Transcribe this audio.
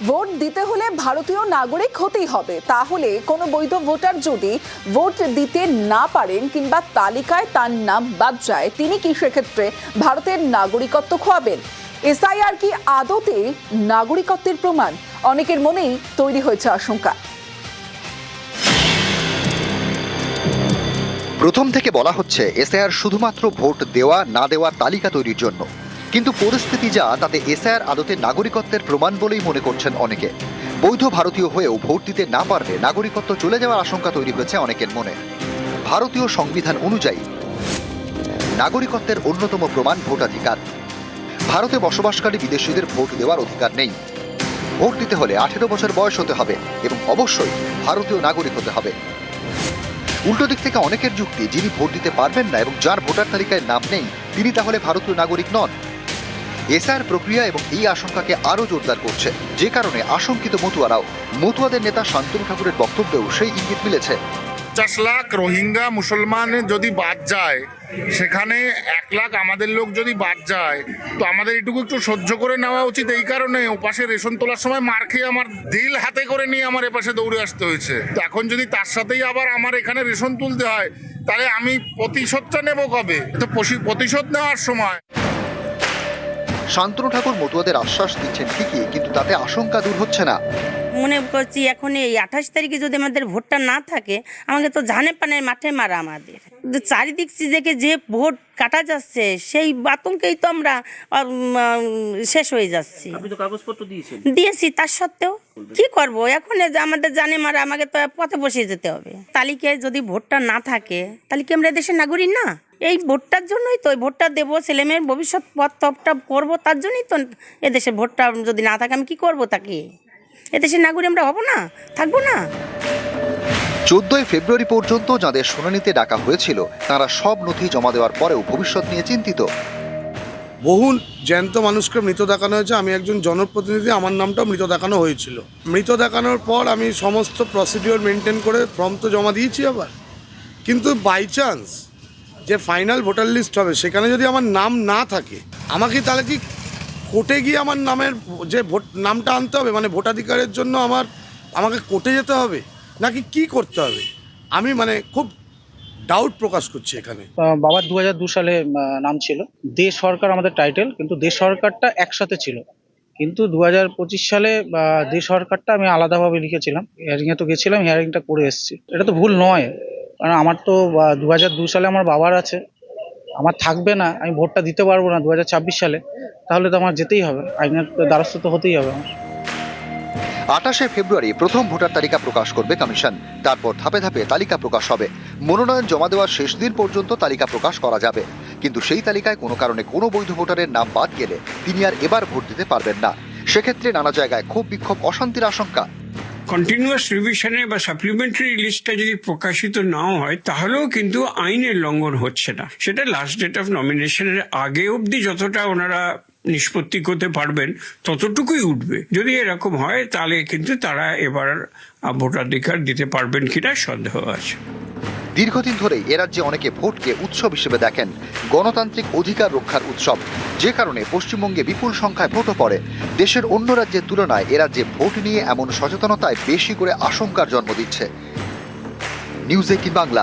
Vote দিতে হলে ভারতীয় নাগরিক হতেই হবে, তাহলে কোনো বৈধ ভোটার যদি ভোট দিতে না পারেন কিংবা তালিকায় তার নাম বাদ যায়, তিনি কি সেক্ষেত্রে ভারতের নাগরিকত্ব খোয়াবেন? এসআইআর কি আদতে নাগরিকত্বের প্রমাণ? অনেকের মনেই তৈরি হয়েছে আশঙ্কা। প্রথম থেকে বলা হচ্ছে এসআইআর শুধুমাত্র ভোট দেওয়া না দেওয়ার তালিকা তৈরির জন্য, কিন্তু পরিস্থিতি যা তাতে এসআইআর আদতে নাগরিকত্বের প্রমাণ বলেই মনে করছেন অনেকে। বৈধ ভারতীয় হয়েও ভোট দিতে না পারলে নাগরিকত্ব চলে যাওয়ার আশঙ্কা তৈরি হয়েছে অনেকের মনে। ভারতীয় সংবিধান অনুযায়ী নাগরিকত্বের অন্যতম প্রমাণ ভোটাধিকার। ভারতে বসবাসকারী বিদেশিদের ভোট দেওয়ার অধিকার নেই। ভোট দিতে হলে 18 বছর বয়স হতে হবে এবং অবশ্যই ভারতীয় নাগরিক হতে হবে। উল্টো দিক থেকে অনেকের যুক্তি, যিনি ভোট দিতে পারবেন না এবং যার ভোটার তালিকায় নাম নেই তিনি তাহলে ভারতীয় নাগরিক নন। এসআইআর প্রক্রিয়া এবং এই আশঙ্কাকে আরো জোরদার করছে, যে কারণে আশঙ্কিত মতুয়াদের নেতা শান্তনু ঠাকুরের বক্তব্যেও সেই ইঙ্গিত মিলেছে। 50 লাখ রোহিঙ্গা মুসলমান যদি বাদ যায়, সেখানে 1 লাখ আমাদের লোক যদি বাদ যায়, তো আমাদের এটুকু একটু সহ্য করে নেওয়া উচিত। এই কারণে ওপাশে রেশন তোলার সময় মার খেয়ে আমার দিল হাতে করে নিয়ে আমার এপাশে দৌড়ে আসতে হয়েছে। তো এখন যদি তার সাথেই আবার আমার এখানে রেশন তুলতে হয়, তাহলে আমি প্রতিশোধটা নেব কবে? তো প্রতিশোধ নেওয়ার সময়। শান্তনু ঠাকুর মতুয়াদের আশ্বাস দিচ্ছেন ঠিকই, কিন্তু তাতে আশঙ্কা দূর হচ্ছে না। মনে করছি এখন এই 28 তারিখে যদি আমাদের ভোটটা না থাকে, আমাকে তো জানে পানের মাঠে মারা আমাদের। চারিদিক থেকে যে ভোট কাটা যাচ্ছে, সেই আতঙ্কেই তো আমরা শেষ হয়ে যাচ্ছি। কাগজপত্র দিয়েছি, তার সত্ত্বেও কি করব? এখন আমাদের জানে মারা, আমাকে তো পথে বসে যেতে হবে। তালিকায় যদি ভোটটা না থাকে, তাহলে কি আমরা দেশের নাগরিক না? এই ভোটটার জন্যই তো, ভোটটা দেবো, ছেলেমেয়ের ভবিষ্যৎ পথটা করবো, তার জন্যই তো এদেশে ভোটটা যদি না থাকে আমি কি করব? তাকে এদেশের নাগরিক আমরা হব না, থাকবো না। 14 ফেব্রুয়ারি পর্যন্ত যাদের শুনানিতে ডাকা হয়েছিল তারা সব নথি জমা দেওয়ার পরেও ভবিষ্যৎ নিয়ে চিন্তিত। বহু জ্যান্ত মানুষকে মৃত দেখানো হয়েছে। আমি একজন জনপ্রতিনিধি, আমার নামটাও মৃত দেখানো হয়েছিল। মৃত দেখানোর পর আমি সমস্ত প্রসিডিওর মেনটেন করে ফর্ম তো জমা দিয়েছি আবার, কিন্তু বাই চান্স যে ফাইনাল ভোটার লিস্ট হবে সেখানে যদি আমার নাম না থাকে, আমাকে তাহলে কি কোর্টে গিয়ে আমার নামের যে নামটা আনতে হবে, মানে ভোটাধিকারের জন্য আমাকে কোর্টে যেতে হবে, নাকি কি করতে হবে? আমি খুব ডাউট প্রকাশ করছি এখানে। বাবার 2002 সালে নাম ছিল, দেশ সরকার আমাদের টাইটেল, কিন্তু দেশ সরকারটা একসাথে ছিল। কিন্তু 2025 সালে দেশ সরকারটা আমি আলাদাভাবে লিখেছিলাম। হিয়ারিংয়ে তো গেছিলাম, হিয়ারিংটা করে এসেছি। এটা তো ভুল নয়, কারণ আমার তো 2002 সালে আমার বাবার আছে, আমার থাকবে না, আমি ভোটটা দিতে পারবো না 2026 সালে, তাহলে তো আমার যেতেই হবে, আইনের দ্বারস্থ তো হতেই হবে আমার। 28 ফেব্রুয়ারি প্রথম ভোটার তালিকা প্রকাশ করবে কমিশন। তারপর ধাপে ধাপে তালিকা প্রকাশ হবে। মনোনয়ন জমা দেওয়ার শেষ দিন পর্যন্ত তালিকা প্রকাশ করা যাবে, কিন্তু সেই তালিকায় কোনো কারণে কোনো বৈধ ভোটারের নাম বাদ গেলে তিনি আর এবার ভোট দিতে পারবেন না। সেক্ষেত্রে নানা জায়গায় ক্ষোভ বিক্ষোভ, অশান্তির আশঙ্কা। কন্টিনিউয়াস রিভিশনে বা সাপ্লিমেন্টারি লিস্টটা যদি প্রকাশিত নাও হয়, তাহলেও কিন্তু আইনের লঙ্ঘন হচ্ছে না। সেটা লাস্ট ডেট অফ নমিনেশনের আগে অবধি যতটা ওনারা নিষ্পত্তি করতে পারবেন ততটুকুই উঠবে। যদি এরকম হয় তাহলে কিন্তু তারা এবার ভোটাধিকার দিতে পারবেন কিনা সন্দেহ আছে। দীর্ঘদিন ধরেই এ রাজ্যে অনেকে ভোটকে উৎসব হিসেবে দেখেন, গণতান্ত্রিক অধিকার রক্ষার উৎসব, যে কারণে পশ্চিমবঙ্গে বিপুল সংখ্যায় ভোটও পড়ে। দেশের অন্য রাজ্যের তুলনায় এ রাজ্যে ভোট নিয়ে এমন সচেতনতায় বেশি করে আশঙ্কার জন্ম দিচ্ছে। নিউজ 18 বাংলা।